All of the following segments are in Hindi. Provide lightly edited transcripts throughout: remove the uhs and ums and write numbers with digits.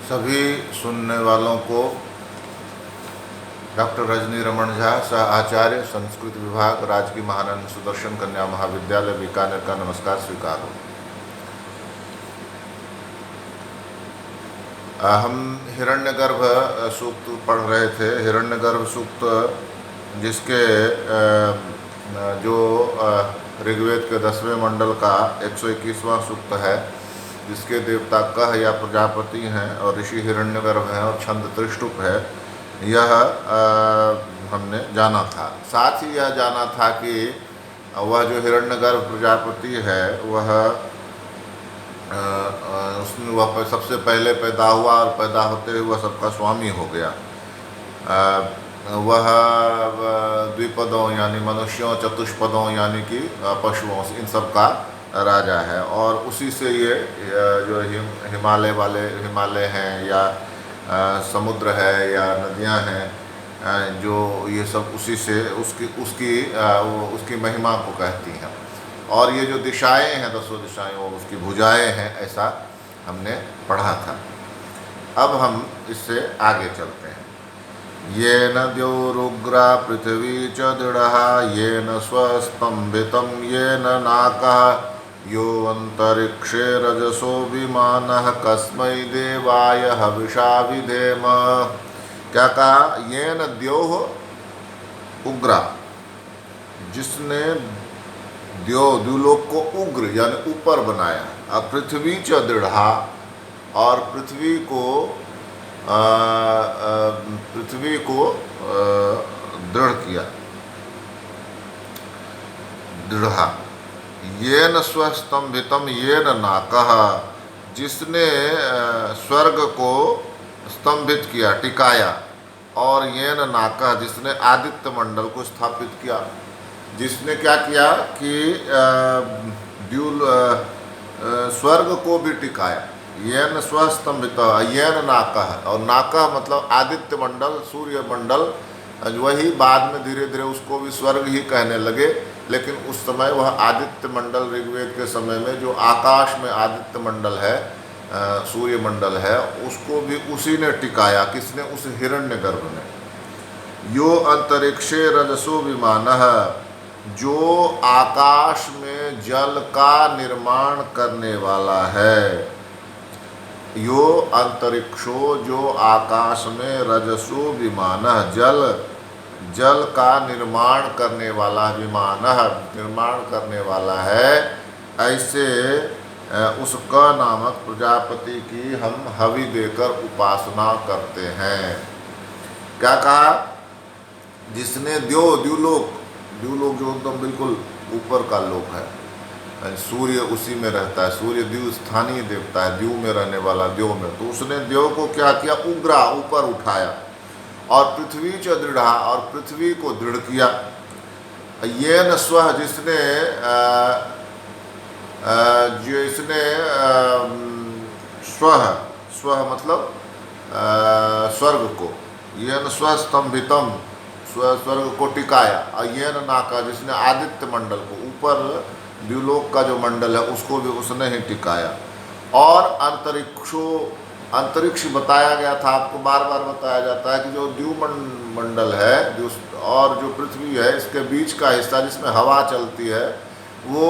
सभी सुनने वालों को डॉक्टर रजनी रमन झा, सह आचार्य संस्कृत विभाग, राजकीय महानंद सुदर्शन कन्या महाविद्यालय बीकानेर का नमस्कार स्वीकार हो। हम हिरण्यगर्भ सूक्त पढ़ रहे थे। हिरण्यगर्भ सूक्त जिसके जो ऋग्वेद के 10वें मंडल का 121वां सूक्त है, जिसके देवता कह या प्रजापति हैं और ऋषि हिरण्यगर्भ हैं और छंद त्रिष्टुप है, यह हमने जाना था। साथ ही यह जाना था कि वह जो हिरण्यगर्भ प्रजापति है वह उसमें वह सबसे पहले पैदा हुआ और पैदा होते हुए वह सबका स्वामी हो गया। वह द्विपदों यानी मनुष्यों, चतुष्पदों यानी कि पशुओं, इन सब का राजा है। और उसी से ये जो हिमालय हैं या समुद्र है या नदियां हैं, जो ये सब उसी से उसकी महिमा को कहती हैं। और ये जो दिशाएं हैं, 10 दिशाएं, वो उसकी भुजाएं हैं, ऐसा हमने पढ़ा था। अब हम इससे आगे चलते हैं। ये न द्योरुग्रा पृथ्वी च दृढ़ा, ये न स्वस्तंभितं ये न नाकः, यो अंतरिक्षे रजसो विमानः, कस्मै देवाय हविषा विधेम। क्या कहा? ये न द्योः उग्रा, जिसने द्युलोक को उग्र यानी ऊपर बनाया। अब पृथ्वी च दृढ़ा, और पृथ्वी को दृढ़ किया। दृढ़ा ये न स्वस्तंभितम ये न नाकः, जिसने स्वर्ग को स्तंभित किया, टिकाया। और ये न नाकः, जिसने आदित्य मंडल को स्थापित किया। जिसने क्या किया कि स्वर्ग को भी टिकाया। ये न स्वस्तंभित ये न नाकः, और नाकः मतलब आदित्य मंडल, सूर्य मंडल। वही बाद में धीरे धीरे उसको भी स्वर्ग ही कहने लगे, लेकिन उस समय वह आदित्य मंडल, ऋग्वेद के समय में जो आकाश में आदित्य मंडल है, सूर्य मंडल है, उसको भी उसी ने टिकाया। किसने? उस हिरण्यगर्भ ने। यो अंतरिक्षे रजसो विमानः, जो आकाश में जल का निर्माण करने वाला है। यो अंतरिक्षो, जो आकाश में, रजसो विमानः, जल का निर्माण करने वाला, विमानः निर्माण करने वाला है। ऐसे उस क नामक प्रजापति की हम हवि देकर उपासना करते हैं। क्या कहा? जिसने द्युलोक जो एकदम बिल्कुल ऊपर का लोक है, सूर्य उसी में रहता है। सूर्य द्यु स्थानीय देवता है, द्यु में रहने वाला, द्यो में। तो उसने द्यो को क्या किया? उग्रा, ऊपर उठाया। और पृथ्वी च दृढ़ा, और पृथ्वी को दृढ़ किया। ये न स्वः, जिसने स्वः मतलब स्वर्ग को, ये न स्वस्तंभितम, स्वर्ग को टिकाया। और ये न नाका, जिसने आदित्य मंडल को, ऊपर द्युलोक का जो मंडल है, उसको भी उसने ही टिकाया। और अंतरिक्ष बताया गया था, आपको बार बार बताया जाता है कि जो द्युमंडल है और जो पृथ्वी है, इसके बीच का हिस्सा जिसमें हवा चलती है, वो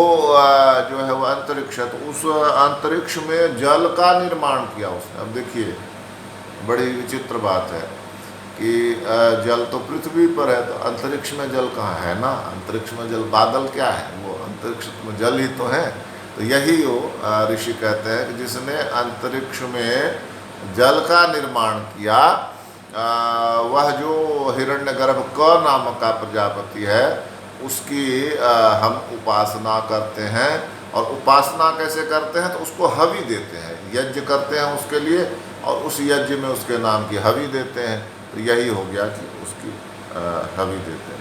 जो है वह अंतरिक्ष है। तो उस अंतरिक्ष में जल का निर्माण किया उसने। अब देखिए, बड़ी विचित्र बात है कि जल तो पृथ्वी पर है, तो अंतरिक्ष में जल कहाँ है? ना, अंतरिक्ष में जल, बादल क्या है? वो अंतरिक्ष में जल ही तो है। तो यही वो ऋषि कहते हैं कि जिसने अंतरिक्ष में जल का निर्माण किया, वह जो हिरण्यगर्भ क नामक का प्रजापति है, उसकी हम उपासना करते हैं। और उपासना कैसे करते हैं? तो उसको हवि देते हैं, यज्ञ करते हैं उसके लिए, और उस यज्ञ में उसके नाम की हवि देते हैं। तो यही हो गया कि उसकी हवि देते हैं।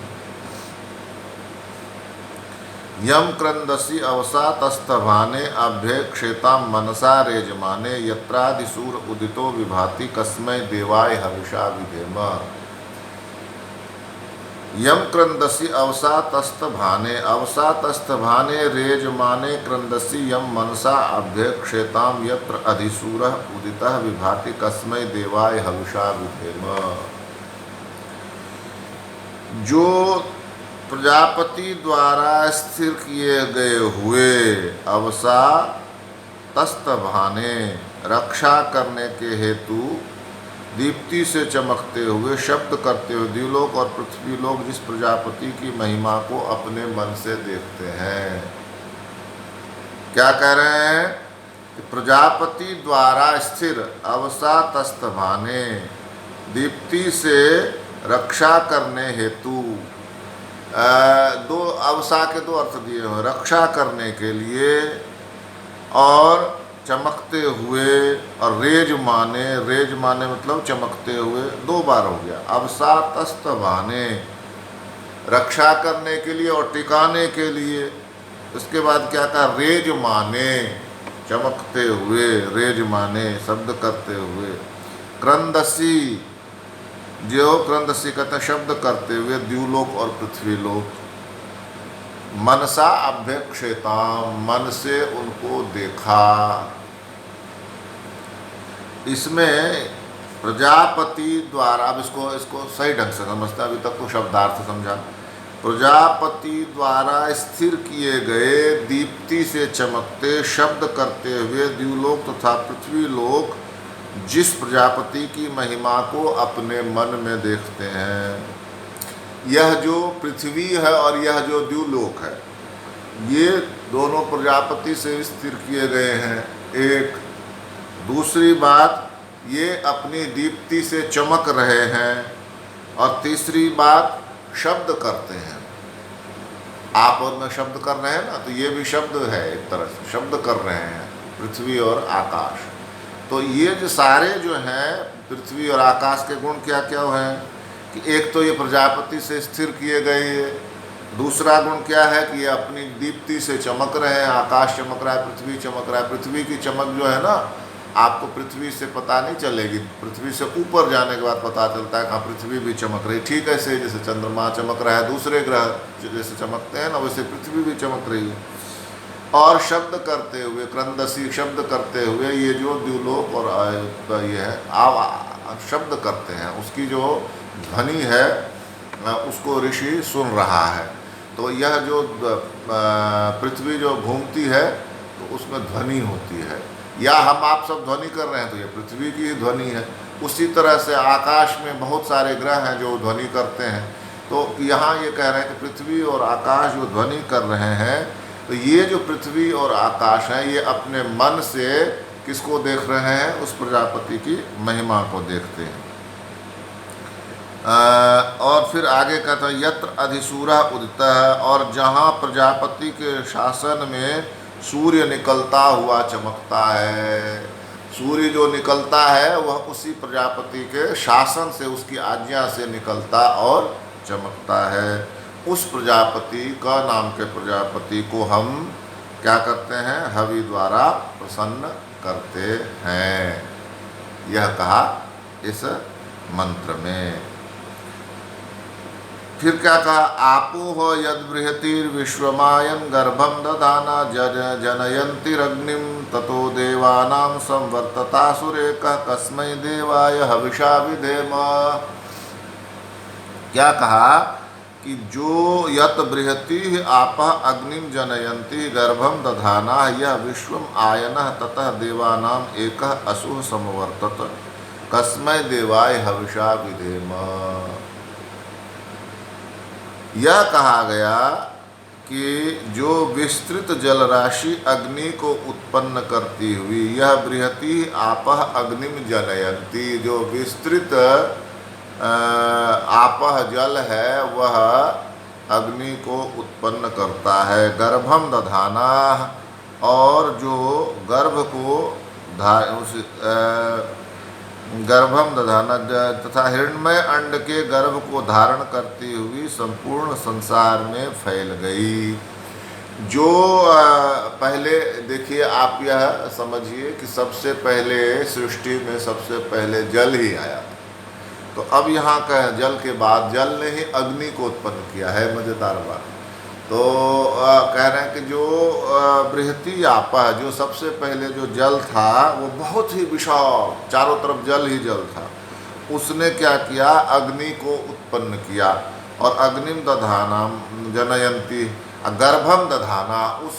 यम क्रंदसी अवसा तस्तभाने अभ्य क्षेताम मनसा रेजमाने, यत्रादिसूर उदितो विभाति, कस्मै देवाय हविषा विधेम। यम क्रंदसी अवसातस्थ भाने, अवसातस्थ भाने रेजमाने क्रंदसी यम मनसा अभ्यक्षेताम यत्र अधिसूरः उदितः विभाति कस्मै देवाय हविषा विधेम। जो प्रजापति द्वारा स्थिर किए गए हुए अवसा तस्त भाने, रक्षा करने के हेतु दीप्ति से चमकते हुए शब्द करते हुए द्युलोक और पृथ्वी लोक जिस प्रजापति की महिमा को अपने मन से देखते हैं। क्या कह रहे हैं कि प्रजापति द्वारा स्थिर अवसा तस्त भाने, दीप्ति से रक्षा करने हेतु, दो अवसा के दो अर्थ दिए हुए, रक्षा करने के लिए और चमकते हुए, और रेज माने मतलब चमकते हुए, दो बार हो गया। अवसा तस्त भाने, रक्षा करने के लिए और टिकाने के लिए। उसके बाद क्या कहा, रेज माने, चमकते हुए, रेज माने शब्द करते हुए। क्रंदसी, जो क्रंदसी कहते शब्द करते हुए द्युलोक और पृथ्वी लोक। मनसा अभ्यक्षेताम, मन से उनको देखा। इसमें प्रजापति द्वारा, अब इसको सही ढंग से समझते हैं, अभी तक तो शब्दार्थ समझा। प्रजापति द्वारा स्थिर किए गए दीप्ति से चमकते शब्द करते हुए द्युलोक तथा पृथ्वी लोक जिस प्रजापति की महिमा को अपने मन में देखते हैं। यह जो पृथ्वी है और यह जो द्युलोक है, ये दोनों प्रजापति से स्थिर किए गए हैं। एक दूसरी बात, ये अपनी दीप्ति से चमक रहे हैं। और तीसरी बात, शब्द करते हैं। आप और मैं शब्द कर रहे हैं ना, तो ये भी शब्द है, एक तरह से शब्द कर रहे हैं पृथ्वी और आकाश। तो ये जो सारे जो हैं पृथ्वी और आकाश के गुण क्या क्या हैं कि एक तो ये प्रजापति से स्थिर किए गए, दूसरा गुण क्या है कि ये अपनी दीप्ति से चमक रहे हैं। आकाश चमक रहा है, पृथ्वी चमक रहा है। पृथ्वी की चमक जो है ना, आपको पृथ्वी से पता नहीं चलेगी, पृथ्वी से ऊपर जाने के बाद पता चलता है कि हाँ पृथ्वी भी चमक रही। ठीक ऐसे जैसे चंद्रमा चमक रहा है, दूसरे ग्रह जैसे चमकते हैं ना, वैसे पृथ्वी भी चमक रही है। और शब्द करते हुए, क्रंदसी शब्द करते हुए, ये जो द्युलोक और ये है शब्द करते हैं, उसकी जो ध्वनि है उसको ऋषि सुन रहा है। तो यह जो पृथ्वी जो घूमती है तो उसमें ध्वनि होती है, या हम आप सब ध्वनि कर रहे हैं तो ये पृथ्वी की ध्वनि है। उसी तरह से आकाश में बहुत सारे ग्रह हैं जो ध्वनि करते हैं। तो यहाँ ये कह रहे हैं कि पृथ्वी और आकाश जो ध्वनि कर रहे हैं, तो ये जो पृथ्वी और आकाश हैं ये अपने मन से किसको देख रहे हैं, उस प्रजापति की महिमा को देखते हैं। और फिर आगे कहता है यत्र अधिसूरा उदिता है, और जहाँ प्रजापति के शासन में सूर्य निकलता हुआ चमकता है। सूर्य जो निकलता है वह उसी प्रजापति के शासन से, उसकी आज्ञा से निकलता और चमकता है। उस प्रजापति का नाम के प्रजापति को हम क्या करते हैं, हवि द्वारा प्रसन्न करते हैं। यह कहा इस मंत्र में। फिर क्या कहा, आपोह यद बृहतिर्विश्वमायन गर्भम दधाना जनयन्तिरग्निम ततो देवानां संवर्ततासुरेकः कस्मै देवाय हविषा विधेम। क्या कहा कि जो यत बृहति आपः अग्निम जनयन्ति गर्भम दधाना यह विश्वम आयनः ततः देवानां एकः असुः समवर्तत कस्मै देवाय हविषा विधेम। यह कहा गया कि जो विस्तृत जल राशि अग्नि को उत्पन्न करती हुई, यह बृहति आपः अग्निम जनयन्ति, जो विस्तृत आपह जल है वह अग्नि को उत्पन्न करता है। गर्भम दधाना, और जो गर्भ को गर्भम दधाना तथा हिरण्मय अंड के गर्भ को धारण करती हुई संपूर्ण संसार में फैल गई। जो पहले देखिए, आप यह समझिए कि सबसे पहले सृष्टि में सबसे पहले जल ही आया। तो अब यहाँ का जल के बाद जल ने ही अग्नि को उत्पन्न किया है। मज़ेदार बात। तो कह रहे हैं कि जो बृहति आपा, जो सबसे पहले जो जल था वो बहुत ही विशाल, चारों तरफ जल ही जल था। उसने क्या किया, अग्नि को उत्पन्न किया। और अग्निम दधाना जनयंती, गर्भम दधाना, उस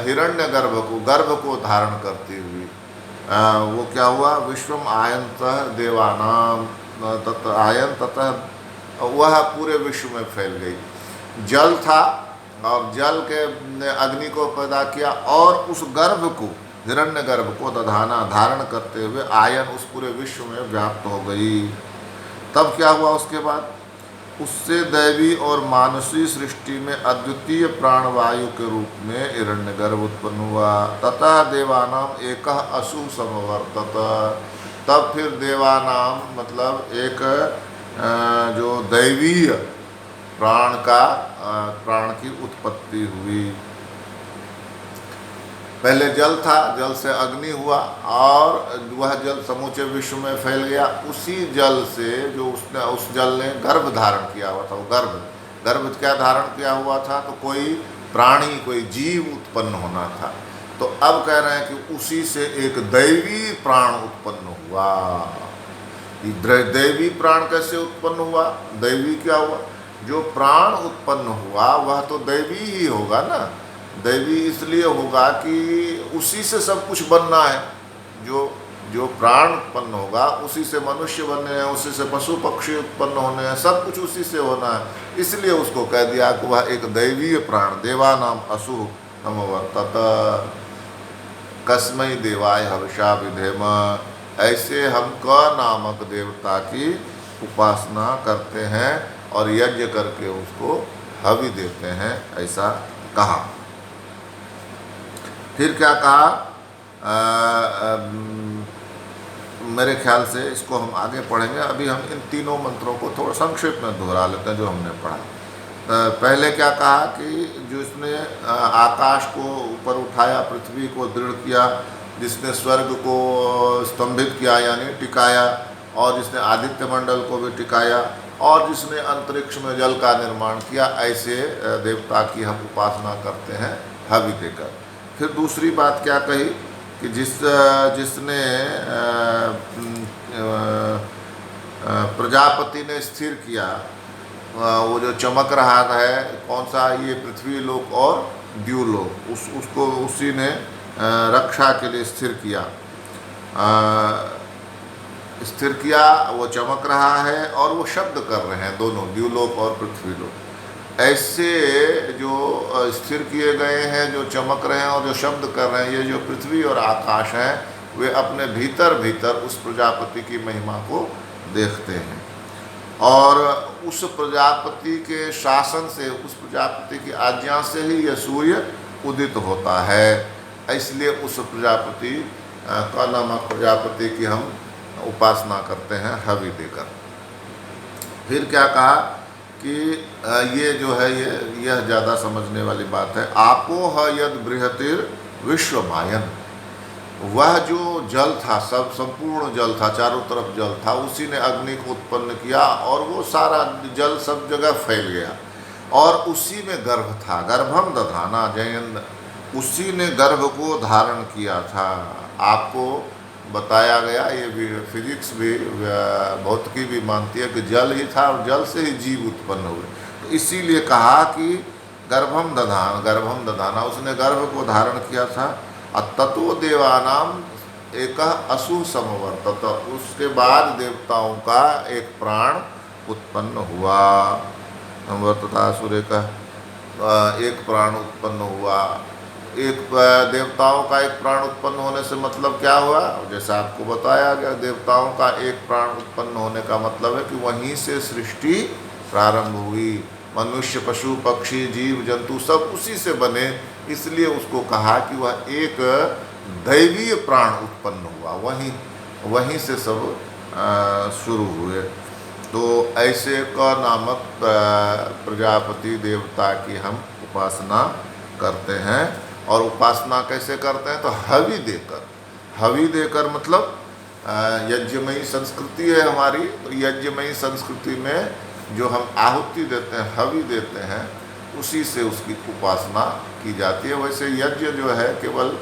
हिरण्य गर्भ को धारण करती हुई वो क्या हुआ, विश्वम आयंतः देवानाम आयन ततः, वह पूरे विश्व में फैल गई। जल था और जल के अग्नि को पैदा किया और उस गर्भ को, हिरण्य गर्भ को दधाना, धारण करते हुए आयन उस पूरे विश्व में व्याप्त हो गई। तब क्या हुआ उसके बाद, उससे दैवी और मानसी सृष्टि में अद्वितीय प्राणवायु के रूप में हिरण्यगर्भ उत्पन्न हुआ। ततः देवानाम एक असु समवर्तत, तब फिर देवानाम मतलब एक जो दैवीय प्राण की उत्पत्ति हुई। पहले जल था, जल से अग्नि हुआ और वह जल समूचे विश्व में फैल गया। उसी जल से जो उसने, उस जल ने गर्भ धारण किया हुआ था, वो गर्भ क्या धारण किया हुआ था, तो कोई प्राणी, कोई जीव उत्पन्न होना था। तो अब कह रहे हैं कि उसी से एक दैवी प्राण उत्पन्न हुआ। दैवी प्राण कैसे उत्पन्न हुआ, दैवी क्या हुआ, जो प्राण उत्पन्न हुआ वह तो दैवी ही होगा ना। दैवी इसलिए होगा कि उसी से सब कुछ बनना है। जो प्राण उत्पन्न होगा उसी से मनुष्य बनने हैं, उसी से पशु पक्षी उत्पन्न होने हैं, सब कुछ उसी से होना है। इसलिए उसको कह दिया कि वह एक दैवीय प्राण, देवानाम असु समवर्तत, कस्मै देवाय हविषा विधेम, ऐसे हम क नामक देवता की उपासना करते हैं और यज्ञ करके उसको हवि देते हैं, ऐसा कहा। फिर क्या कहा, मेरे ख्याल से इसको हम आगे पढ़ेंगे। अभी हम इन तीनों मंत्रों को थोड़ा संक्षेप में दोहरा लेते हैं जो हमने पढ़ा। पहले क्या कहा कि जिसने आकाश को ऊपर उठाया, पृथ्वी को दृढ़ किया, जिसने स्वर्ग को स्तंभित किया यानी टिकाया, और जिसने आदित्य मंडल को भी टिकाया, और जिसने अंतरिक्ष में जल का निर्माण किया, ऐसे देवता की हम उपासना करते हैं हवि देकर। फिर दूसरी बात क्या कही कि जिसने प्रजापति ने स्थिर किया, वो जो चमक रहा है कौन सा, ये पृथ्वी लोक और द्युलोक, उसको उसी ने रक्षा के लिए स्थिर किया, वो चमक रहा है और वो शब्द कर रहे हैं, दोनों द्युलोक और पृथ्वी लोक। ऐसे जो स्थिर किए गए हैं, जो चमक रहे हैं और जो शब्द कर रहे हैं, ये जो पृथ्वी और आकाश हैं, वे अपने भीतर उस प्रजापति की महिमा को देखते हैं और उस प्रजापति के शासन से, उस प्रजापति की आज्ञा से ही यह सूर्य उदित होता है। इसलिए उस प्रजापति का नामक प्रजापति की हम उपासना करते हैं हवि देकर। फिर क्या कहा कि ये जो है यह ज़्यादा समझने वाली बात है। आपोह यद बृहतिर विश्वमायन, वह जो जल था, सब संपूर्ण जल था, चारों तरफ जल था, उसी ने अग्नि को उत्पन्न किया और वो सारा जल सब जगह फैल गया। और उसी में गर्भ था, गर्भम दधाना जयन, उसी ने गर्भ को धारण किया था। आपको बताया गया, ये भी फिजिक्स भी, भौतिकी भी मानती है कि जल ही था और जल से ही जीव उत्पन्न हुए। तो इसीलिए कहा कि गर्भम दधाना, उसने गर्भ को धारण किया था। ततो देवानाम एक असु समवर्तत, उसके बाद देवताओं का एक प्राण उत्पन्न हुआ। समवर्तता असुर का एक प्राण उत्पन्न हुआ। एक देवताओं का एक प्राण उत्पन्न होने से मतलब क्या हुआ, जैसा आपको बताया गया, देवताओं का एक प्राण उत्पन्न होने का मतलब है कि वहीं से सृष्टि प्रारंभ हुई। मनुष्य, पशु, पक्षी, जीव जंतु सब उसी से बने, इसलिए उसको कहा कि वह एक दैवीय प्राण उत्पन्न हुआ, वहीं से सब शुरू हुए। तो ऐसे क नामक प्रजापति देवता की हम उपासना करते हैं। और उपासना कैसे करते हैं, तो हवि देकर मतलब यज्ञमयी संस्कृति है हमारी। तो यज्ञमयी संस्कृति में जो हम आहुति देते हैं, हवि देते हैं, उसी से उसकी उपासना की जाती है। वैसे यज्ञ जो है केवल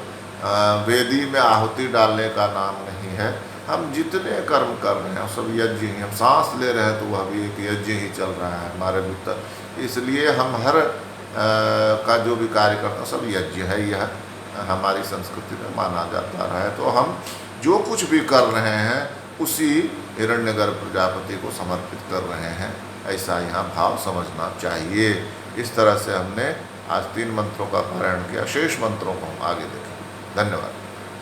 वेदी में आहुति डालने का नाम नहीं है। हम जितने कर्म कर रहे हैं सब यज्ञ ही। हम सांस ले रहे हैं तो वह भी एक यज्ञ ही चल रहा है हमारे भीतर। इसलिए हम हर का जो भी कार्य करते हैं सब यज्ञ है। यह हमारी संस्कृति में माना जाता रहा है। तो हम जो कुछ भी कर रहे हैं उसी हिरण्यगर्भ प्रजापति को समर्पित कर रहे हैं, ऐसा यहाँ भाव समझना चाहिए। इस तरह से हमने आज 3 मंत्रों का पारायण किया। शेष मंत्रों को हम आगे देखें। धन्यवाद।